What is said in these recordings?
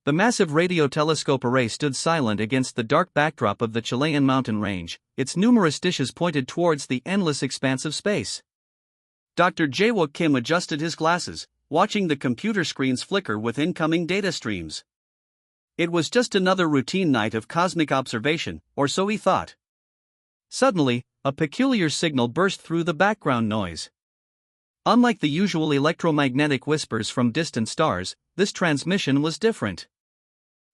The massive radio telescope array stood silent against the dark backdrop of the Chilean mountain range, its numerous dishes pointed towards the endless expanse of space. Dr. Jae-wook Kim adjusted his glasses, watching the computer screens flicker with incoming data streams. It was just another routine night of cosmic observation, or so he thought. Suddenly, a peculiar signal burst through the background noise. Unlike the usual electromagnetic whispers from distant stars, this transmission was different.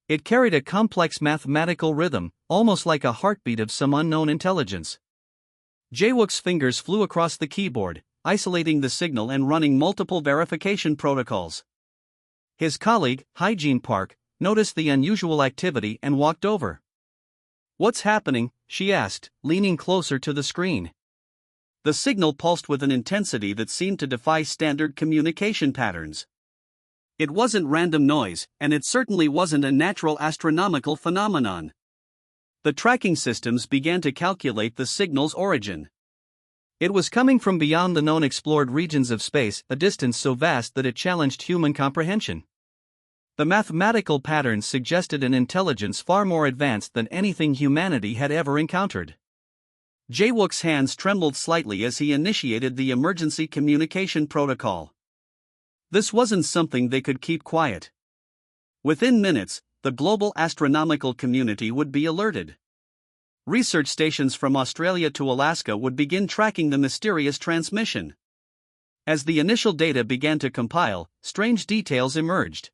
It carried a complex mathematical rhythm, almost like a heartbeat of some unknown intelligence. Jae-wook's fingers flew across the keyboard, isolating the signal and running multiple verification protocols. His colleague, Hyejin Park, noticed the unusual activity and walked over. "What's happening?" she asked, leaning closer to the screen. The signal pulsed with an intensity that seemed to defy standard communication patterns. It wasn't random noise, and it certainly wasn't a natural astronomical phenomenon. The tracking systems began to calculate the signal's origin. It was coming from beyond the known explored regions of space, a distance so vast that it challenged human comprehension. The mathematical patterns suggested an intelligence far more advanced than anything humanity had ever encountered. Jae-wook's hands trembled slightly as he initiated the emergency communication protocol. This wasn't something they could keep quiet. Within minutes, the global astronomical community would be alerted. Research stations from Australia to Alaska would begin tracking the mysterious transmission. As the initial data began to compile, strange details emerged.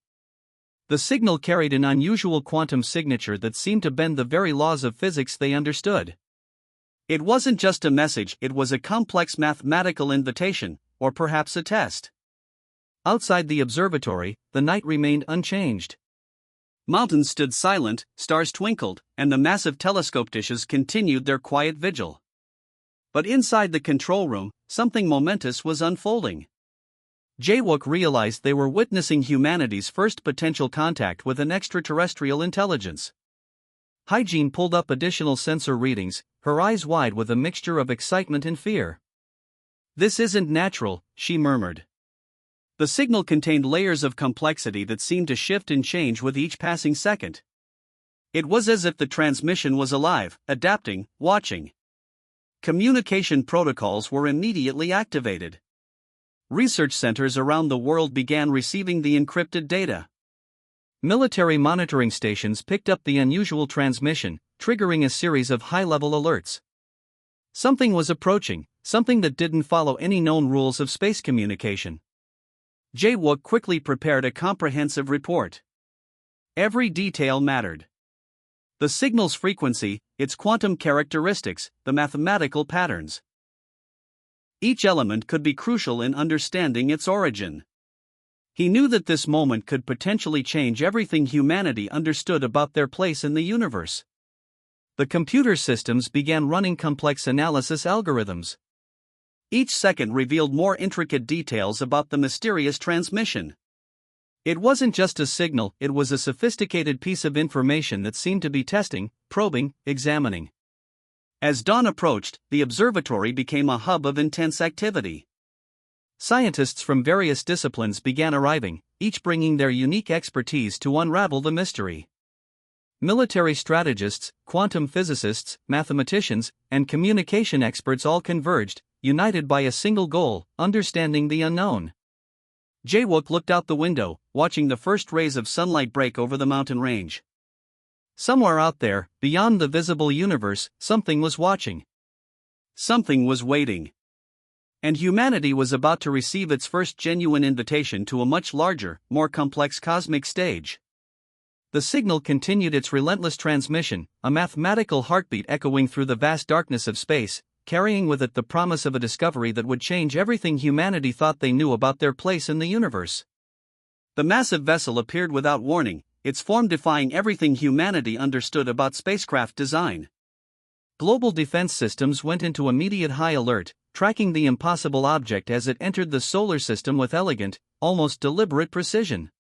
The signal carried an unusual quantum signature that seemed to bend the very laws of physics they understood. It wasn't just a message, it was a complex mathematical invitation, or perhaps a test. Outside the observatory, the night remained unchanged. Mountains stood silent, stars twinkled, and the massive telescope dishes continued their quiet vigil. But inside the control room, something momentous was unfolding. Jae-wook realized they were witnessing humanity's first potential contact with an extraterrestrial intelligence. Hyejin pulled up additional sensor readings, her eyes wide with a mixture of excitement and fear. "This isn't natural," she murmured. The signal contained layers of complexity that seemed to shift and change with each passing second. It was as if the transmission was alive, adapting, watching. Communication protocols were immediately activated. Research centers around the world began receiving the encrypted data. Military monitoring stations picked up the unusual transmission, triggering a series of high-level alerts. Something was approaching, something that didn't follow any known rules of space communication. Jae-wook quickly prepared a comprehensive report. Every detail mattered. The signal's frequency, its quantum characteristics, the mathematical patterns. Each element could be crucial in understanding its origin. He knew that this moment could potentially change everything humanity understood about their place in the universe. The computer systems began running complex analysis algorithms. Each second revealed more intricate details about the mysterious transmission. It wasn't just a signal, it was a sophisticated piece of information that seemed to be testing, probing, examining. As dawn approached, the observatory became a hub of intense activity. Scientists from various disciplines began arriving, each bringing their unique expertise to unravel the mystery. Military strategists, quantum physicists, mathematicians, and communication experts all converged, united by a single goal: understanding the unknown. Jae-wook looked out the window, watching the first rays of sunlight break over the mountain range. Somewhere out there, beyond the visible universe, something was watching. Something was waiting. And humanity was about to receive its first genuine invitation to a much larger, more complex cosmic stage. The signal continued its relentless transmission, a mathematical heartbeat echoing through the vast darkness of space, carrying with it the promise of a discovery that would change everything humanity thought they knew about their place in the universe. The massive vessel appeared without warning, its form defying everything humanity understood about spacecraft design. Global defense systems went into immediate high alert, tracking the impossible object as it entered the solar system with elegant, almost deliberate precision.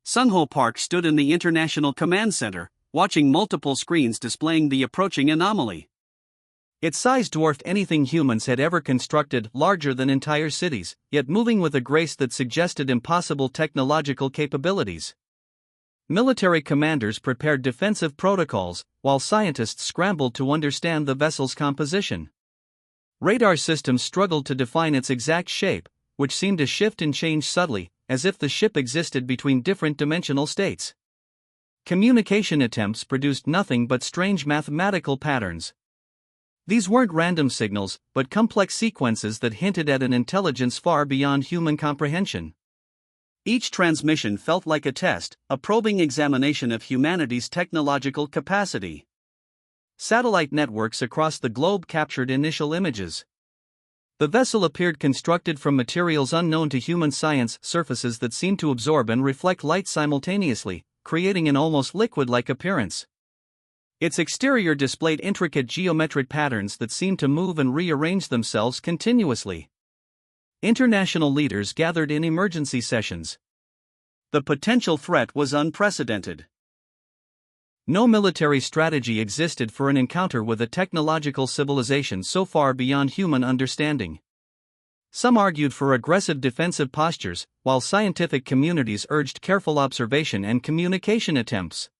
Sungho Park stood in the International Command Center, watching multiple screens displaying the approaching anomaly. Its size dwarfed anything humans had ever constructed, larger than entire cities, yet moving with a grace that suggested impossible technological capabilities. Military commanders prepared defensive protocols, while scientists scrambled to understand the vessel's composition. Radar systems struggled to define its exact shape, which seemed to shift and change subtly, as if the ship existed between different dimensional states. Communication attempts produced nothing but strange mathematical patterns. These weren't random signals, but complex sequences that hinted at an intelligence far beyond human comprehension. Each transmission felt like a test, a probing examination of humanity's technological capacity. Satellite networks across the globe captured initial images. The vessel appeared constructed from materials unknown to human science, surfaces that seemed to absorb and reflect light simultaneously, creating an almost liquid-like appearance. Its exterior displayed intricate geometric patterns that seemed to move and rearrange themselves continuously. International leaders gathered in emergency sessions. The potential threat was unprecedented. No military strategy existed for an encounter with a technological civilization so far beyond human understanding. Some argued for aggressive defensive postures, while scientific communities urged careful observation and communication attempts.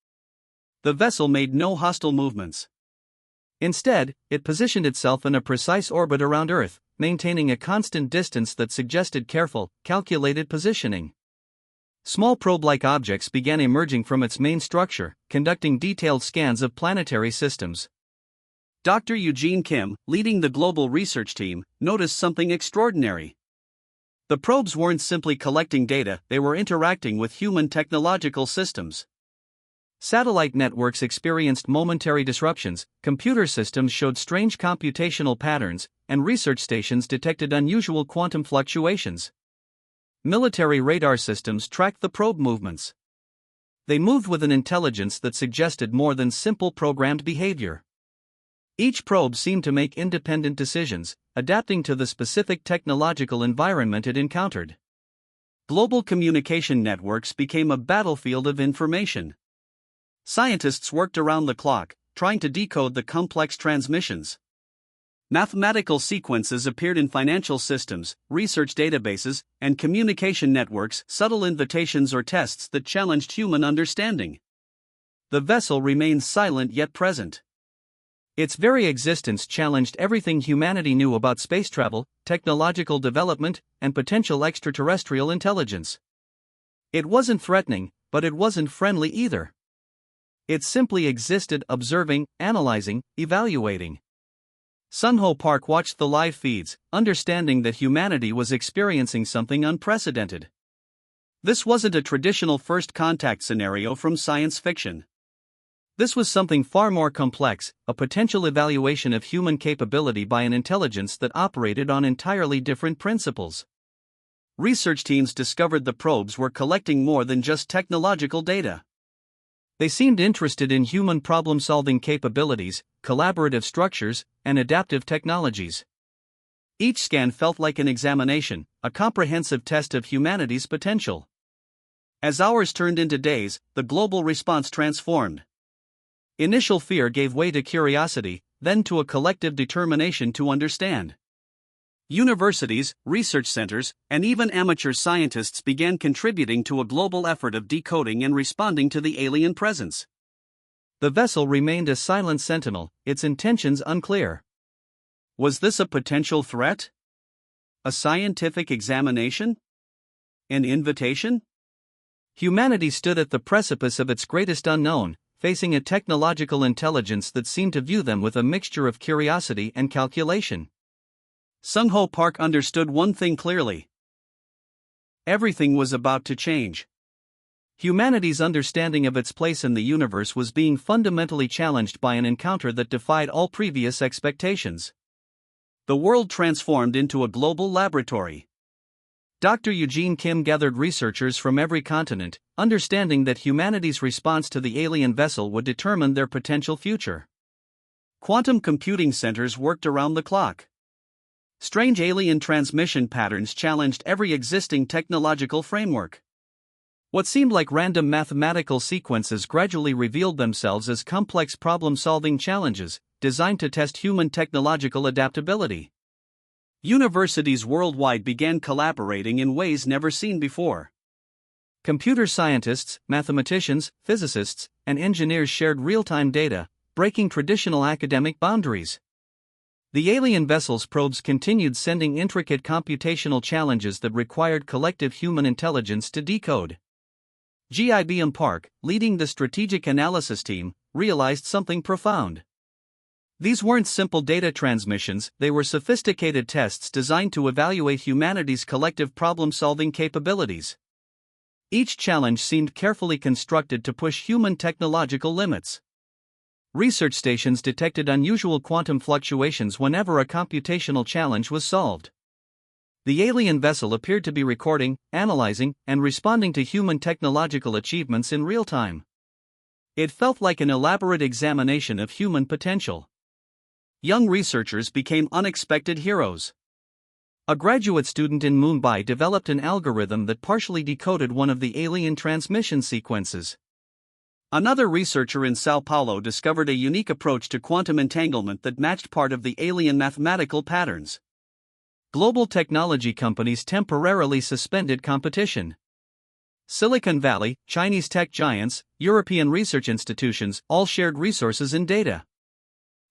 The vessel made no hostile movements. Instead, it positioned itself in a precise orbit around Earth, maintaining a constant distance that suggested careful, calculated positioning. Small probe-like objects began emerging from its main structure, conducting detailed scans of planetary systems. Dr. Eugene Kim, leading the global research team, noticed something extraordinary. The probes weren't simply collecting data, they were interacting with human technological systems. Satellite networks experienced momentary disruptions, computer systems showed strange computational patterns, and research stations detected unusual quantum fluctuations. Military radar systems tracked the probe movements. They moved with an intelligence that suggested more than simple programmed behavior. Each probe seemed to make independent decisions, adapting to the specific technological environment it encountered. Global communication networks became a battlefield of information. Scientists worked around the clock, trying to decode the complex transmissions. Mathematical sequences appeared in financial systems, research databases, and communication networks, subtle invitations or tests that challenged human understanding. The vessel remained silent yet present. Its very existence challenged everything humanity knew about space travel, technological development, and potential extraterrestrial intelligence. It wasn't threatening, but it wasn't friendly either. It simply existed, observing, analyzing, evaluating. Sun Ho Park watched the live feeds, understanding that humanity was experiencing something unprecedented. This wasn't a traditional first contact scenario from science fiction. This was something far more complex, a potential evaluation of human capability by an intelligence that operated on entirely different principles. Research teams discovered the probes were collecting more than just technological data. They seemed interested in human problem-solving capabilities, collaborative structures, and adaptive technologies. Each scan felt like an examination, a comprehensive test of humanity's potential. As hours turned into days, the global response transformed. Initial fear gave way to curiosity, then to a collective determination to understand. Universities, research centers, and even amateur scientists began contributing to a global effort of decoding and responding to the alien presence. The vessel remained a silent sentinel, its intentions unclear. Was this a potential threat? A scientific examination? An invitation? Humanity stood at the precipice of its greatest unknown, facing a technological intelligence that seemed to view them with a mixture of curiosity and calculation. Sun Ho Park understood one thing clearly. Everything was about to change. Humanity's understanding of its place in the universe was being fundamentally challenged by an encounter that defied all previous expectations. The world transformed into a global laboratory. Dr. Eugene Kim gathered researchers from every continent, understanding that humanity's response to the alien vessel would determine their potential future. Quantum computing centers worked around the clock. Strange alien transmission patterns challenged every existing technological framework. What seemed like random mathematical sequences gradually revealed themselves as complex problem-solving challenges, designed to test human technological adaptability. Universities worldwide began collaborating in ways never seen before. Computer scientists, mathematicians, physicists, and engineers shared real-time data, breaking traditional academic boundaries. The alien vessel's probes continued sending intricate computational challenges that required collective human intelligence to decode. GIBM Park, leading the strategic analysis team, realized something profound. These weren't simple data transmissions, they were sophisticated tests designed to evaluate humanity's collective problem-solving capabilities. Each challenge seemed carefully constructed to push human technological limits. Research stations detected unusual quantum fluctuations whenever a computational challenge was solved. The alien vessel appeared to be recording, analyzing, and responding to human technological achievements in real time. It felt like an elaborate examination of human potential. Young researchers became unexpected heroes. A graduate student in Mumbai developed an algorithm that partially decoded one of the alien transmission sequences. Another researcher in Sao Paulo discovered a unique approach to quantum entanglement that matched part of the alien mathematical patterns. Global technology companies temporarily suspended competition. Silicon Valley, Chinese tech giants, European research institutions all shared resources and data.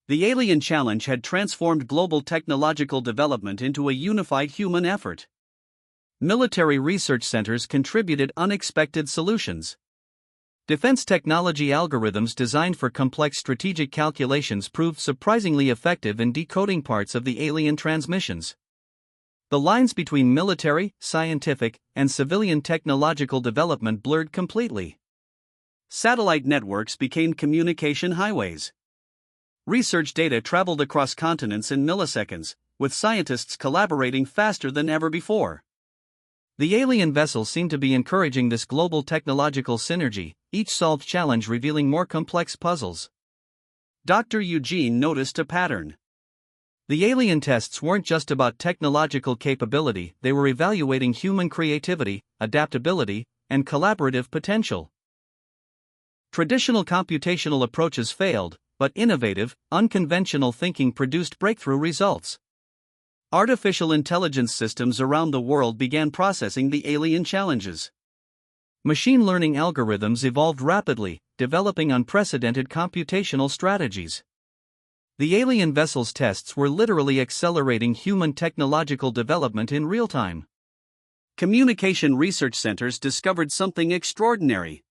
The alien challenge had transformed global technological development into a unified human effort. Military research centers contributed unexpected solutions. Defense technology algorithms designed for complex strategic calculations proved surprisingly effective in decoding parts of the alien transmissions. The lines between military, scientific, and civilian technological development blurred completely. Satellite networks became communication highways. Research data traveled across continents in milliseconds, with scientists collaborating faster than ever before. The alien vessel seemed to be encouraging this global technological synergy, each solved challenge revealing more complex puzzles. Dr. Eugene noticed a pattern. The alien tests weren't just about technological capability, they were evaluating human creativity, adaptability, and collaborative potential. Traditional computational approaches failed, but innovative, unconventional thinking produced breakthrough results. Artificial intelligence systems around the world began processing the alien challenges. Machine learning algorithms evolved rapidly, developing unprecedented computational strategies. The alien vessel's tests were literally accelerating human technological development in real time. Communication research centers discovered something extraordinary.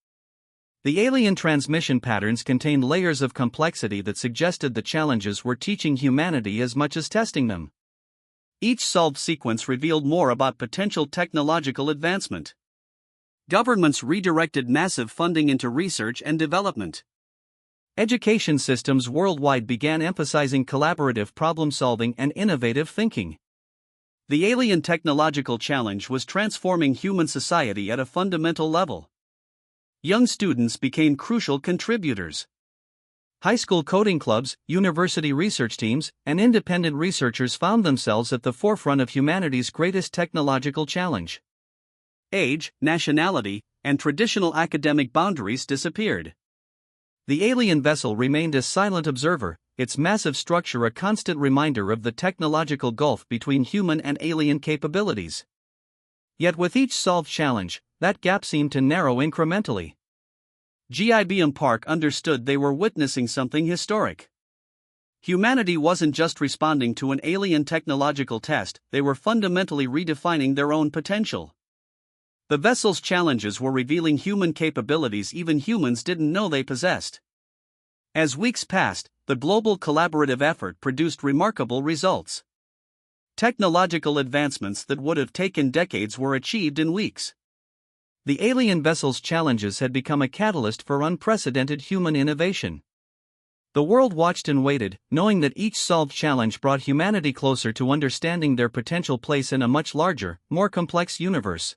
The alien transmission patterns contained layers of complexity that suggested the challenges were teaching humanity as much as testing them. Each solved sequence revealed more about potential technological advancement. Governments redirected massive funding into research and development. Education systems worldwide began emphasizing collaborative problem-solving and innovative thinking. The alien technological challenge was transforming human society at a fundamental level. Young students became crucial contributors. High school coding clubs, university research teams, and independent researchers found themselves at the forefront of humanity's greatest technological challenge. Age, nationality, and traditional academic boundaries disappeared. The alien vessel remained a silent observer, its massive structure a constant reminder of the technological gulf between human and alien capabilities. Yet with each solved challenge, that gap seemed to narrow incrementally. GIBM Park understood they were witnessing something historic. Humanity wasn't just responding to an alien technological test, they were fundamentally redefining their own potential. The vessel's challenges were revealing human capabilities even humans didn't know they possessed. As weeks passed, the global collaborative effort produced remarkable results. Technological advancements that would have taken decades were achieved in weeks. The alien vessel's challenges had become a catalyst for unprecedented human innovation. The world watched and waited, knowing that each solved challenge brought humanity closer to understanding their potential place in a much larger, more complex universe.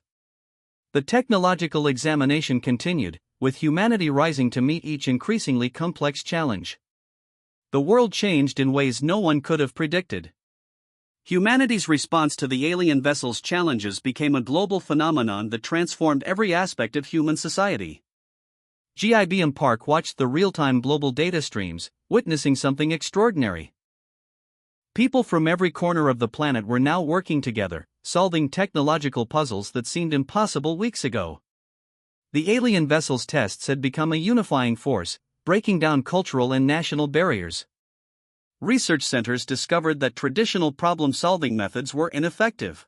The technological examination continued, with humanity rising to meet each increasingly complex challenge. The world changed in ways no one could have predicted. Humanity's response to the alien vessel's challenges became a global phenomenon that transformed every aspect of human society. GIBM Park watched the real-time global data streams, witnessing something extraordinary. People from every corner of the planet were now working together, solving technological puzzles that seemed impossible weeks ago. The alien vessel's tests had become a unifying force, breaking down cultural and national barriers. Research centers discovered that traditional problem-solving methods were ineffective.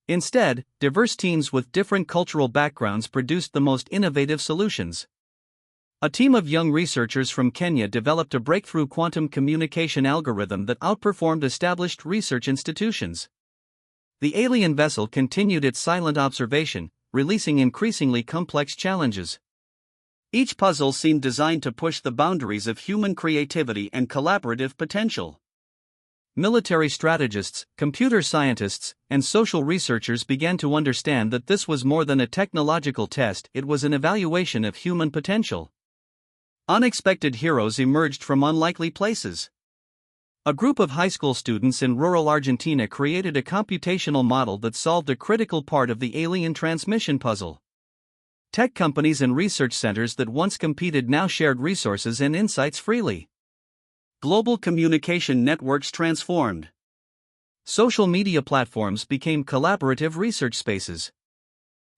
Instead, diverse teams with different cultural backgrounds produced the most innovative solutions. A team of young researchers from Kenya developed a breakthrough quantum communication algorithm that outperformed established research institutions. The alien vessel continued its silent observation, releasing increasingly complex challenges. Each puzzle seemed designed to push the boundaries of human creativity and collaborative potential. Military strategists, computer scientists, and social researchers began to understand that this was more than a technological test, it was an evaluation of human potential. Unexpected heroes emerged from unlikely places. A group of high school students in rural Argentina created a computational model that solved a critical part of the alien transmission puzzle. Tech companies and research centers that once competed now shared resources and insights freely. Global communication networks transformed. Social media platforms became collaborative research spaces.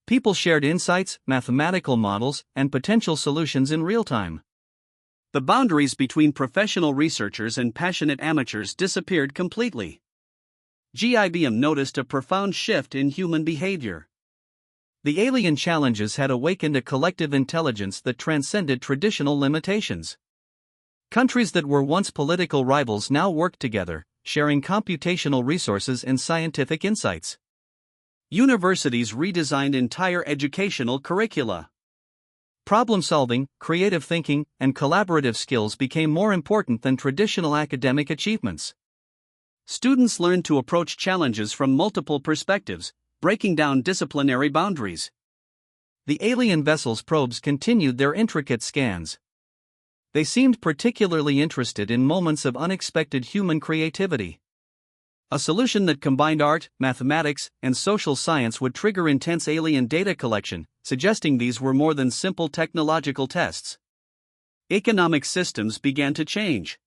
People shared insights, mathematical models, and potential solutions in real time. The boundaries between professional researchers and passionate amateurs disappeared completely. GIBM noticed a profound shift in human behavior. The alien challenges had awakened a collective intelligence that transcended traditional limitations. Countries that were once political rivals now worked together, sharing computational resources and scientific insights. Universities redesigned entire educational curricula. Problem-solving, creative thinking, and collaborative skills became more important than traditional academic achievements. Students learned to approach challenges from multiple perspectives, breaking down disciplinary boundaries. The alien vessel's probes continued their intricate scans. They seemed particularly interested in moments of unexpected human creativity. A solution that combined art, mathematics, and social science would trigger intense alien data collection, suggesting these were more than simple technological tests. Economic systems began to change.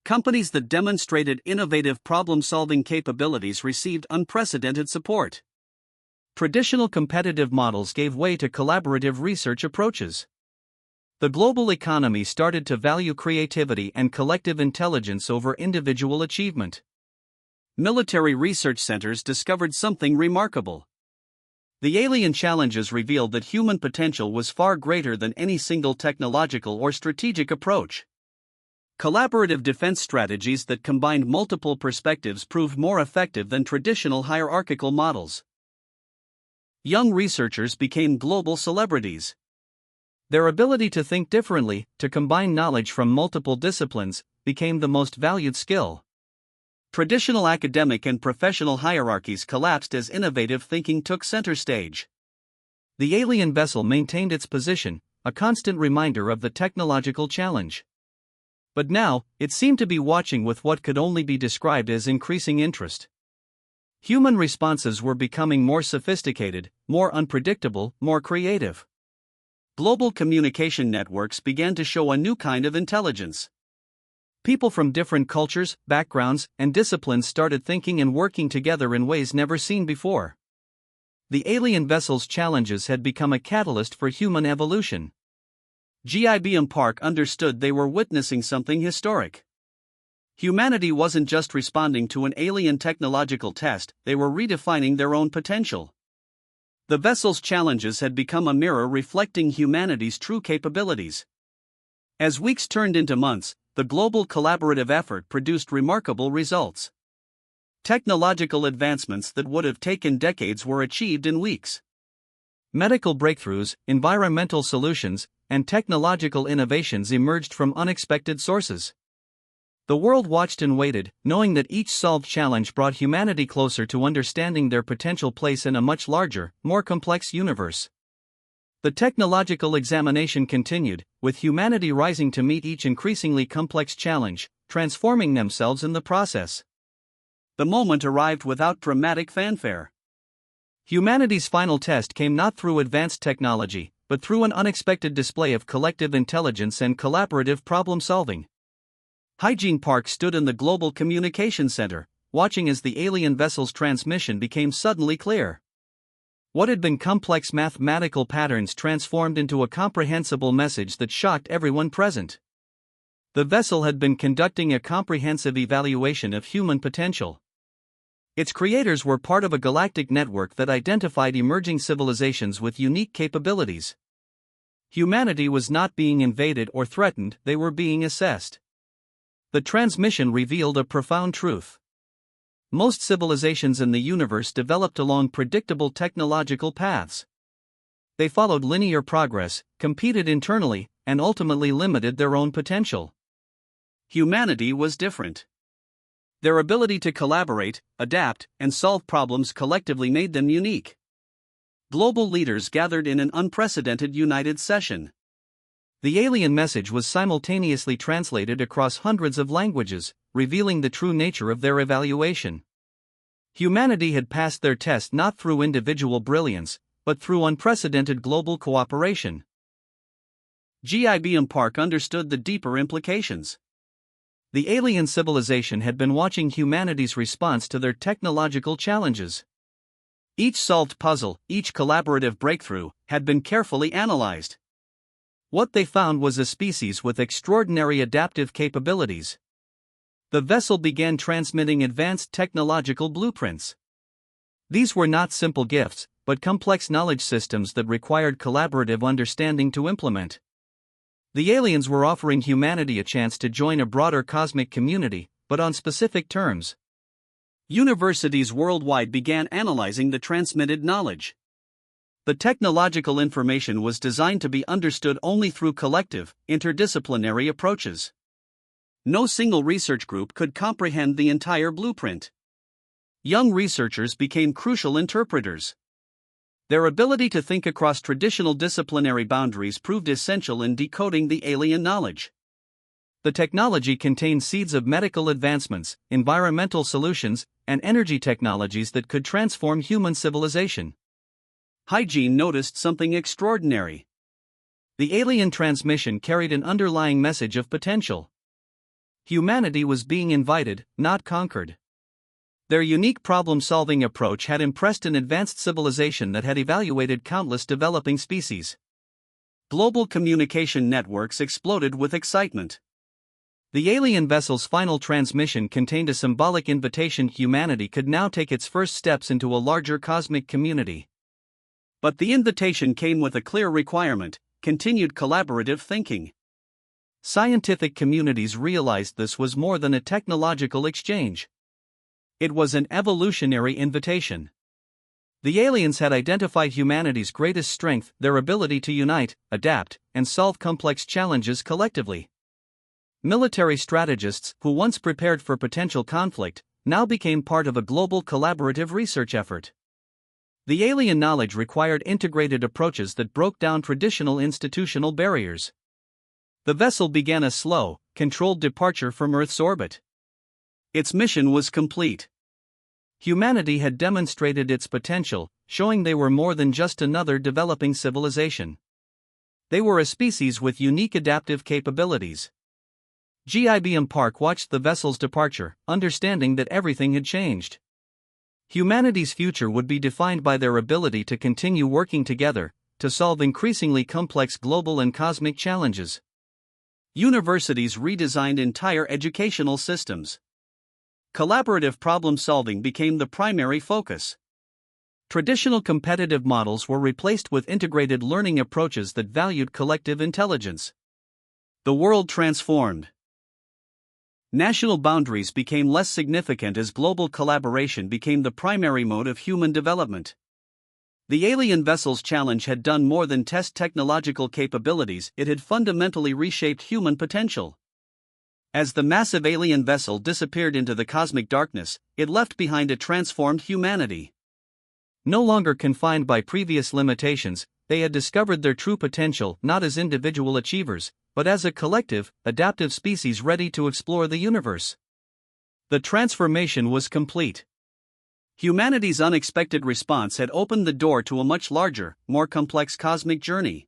Companies that demonstrated innovative problem-solving capabilities received unprecedented support. Traditional competitive models gave way to collaborative research approaches. The global economy started to value creativity and collective intelligence over individual achievement. Military research centers discovered something remarkable. The alien challenges revealed that human potential was far greater than any single technological or strategic approach. Collaborative defense strategies that combined multiple perspectives proved more effective than traditional hierarchical models. Young researchers became global celebrities. Their ability to think differently, to combine knowledge from multiple disciplines, became the most valued skill. Traditional academic and professional hierarchies collapsed as innovative thinking took center stage. The alien vessel maintained its position, a constant reminder of the technological challenge. But now, it seemed to be watching with what could only be described as increasing interest. Human responses were becoming more sophisticated, more unpredictable, more creative. Global communication networks began to show a new kind of intelligence. People from different cultures, backgrounds, and disciplines started thinking and working together in ways never seen before. The alien vessel's challenges had become a catalyst for human evolution. GIBM Park understood they were witnessing something historic. Humanity wasn't just responding to an alien technological test, they were redefining their own potential. The vessel's challenges had become a mirror reflecting humanity's true capabilities. As weeks turned into months, the global collaborative effort produced remarkable results. Technological advancements that would have taken decades were achieved in weeks. Medical breakthroughs, environmental solutions, and technological innovations emerged from unexpected sources. The world watched and waited, knowing that each solved challenge brought humanity closer to understanding their potential place in a much larger, more complex universe. The technological examination continued, with humanity rising to meet each increasingly complex challenge, transforming themselves in the process. The moment arrived without dramatic fanfare. Humanity's final test came not through advanced technology, but through an unexpected display of collective intelligence and collaborative problem-solving. Hygiene Park stood in the Global Communication Center, watching as the alien vessel's transmission became suddenly clear. What had been complex mathematical patterns transformed into a comprehensible message that shocked everyone present. The vessel had been conducting a comprehensive evaluation of human potential. Its creators were part of a galactic network that identified emerging civilizations with unique capabilities. Humanity was not being invaded or threatened, they were being assessed. The transmission revealed a profound truth. Most civilizations in the universe developed along predictable technological paths. They followed linear progress, competed internally, and ultimately limited their own potential. Humanity was different. Their ability to collaborate, adapt, and solve problems collectively made them unique. Global leaders gathered in an unprecedented united session. The alien message was simultaneously translated across hundreds of languages, revealing the true nature of their evaluation. Humanity had passed their test not through individual brilliance, but through unprecedented global cooperation. GIBM Park understood the deeper implications. The alien civilization had been watching humanity's response to their technological challenges. Each solved puzzle, each collaborative breakthrough, had been carefully analyzed. What they found was a species with extraordinary adaptive capabilities. The vessel began transmitting advanced technological blueprints. These were not simple gifts, but complex knowledge systems that required collaborative understanding to implement. The aliens were offering humanity a chance to join a broader cosmic community, but on specific terms. Universities worldwide began analyzing the transmitted knowledge. The technological information was designed to be understood only through collective, interdisciplinary approaches. No single research group could comprehend the entire blueprint. Young researchers became crucial interpreters. Their ability to think across traditional disciplinary boundaries proved essential in decoding the alien knowledge. The technology contained seeds of medical advancements, environmental solutions, and energy technologies that could transform human civilization. Hygiene noticed something extraordinary. The alien transmission carried an underlying message of potential. Humanity was being invited, not conquered. Their unique problem-solving approach had impressed an advanced civilization that had evaluated countless developing species. Global communication networks exploded with excitement. The alien vessel's final transmission contained a symbolic invitation: humanity could now take its first steps into a larger cosmic community. But the invitation came with a clear requirement: continued collaborative thinking. Scientific communities realized this was more than a technological exchange. It was an evolutionary invitation. The aliens had identified humanity's greatest strength: their ability to unite, adapt, and solve complex challenges collectively. Military strategists, who once prepared for potential conflict, now became part of a global collaborative research effort. The alien knowledge required integrated approaches that broke down traditional institutional barriers. The vessel began a slow, controlled departure from Earth's orbit. Its mission was complete. Humanity had demonstrated its potential, showing they were more than just another developing civilization. They were a species with unique adaptive capabilities. GIBM Park watched the vessel's departure, understanding that everything had changed. Humanity's future would be defined by their ability to continue working together, to solve increasingly complex global and cosmic challenges. Universities redesigned entire educational systems. Collaborative problem-solving became the primary focus. Traditional competitive models were replaced with integrated learning approaches that valued collective intelligence. The world transformed. National boundaries became less significant as global collaboration became the primary mode of human development. The alien vessel's challenge had done more than test technological capabilities, it had fundamentally reshaped human potential. As the massive alien vessel disappeared into the cosmic darkness, it left behind a transformed humanity. No longer confined by previous limitations, they had discovered their true potential not as individual achievers, but as a collective, adaptive species ready to explore the universe. The transformation was complete. Humanity's unexpected response had opened the door to a much larger, more complex cosmic journey.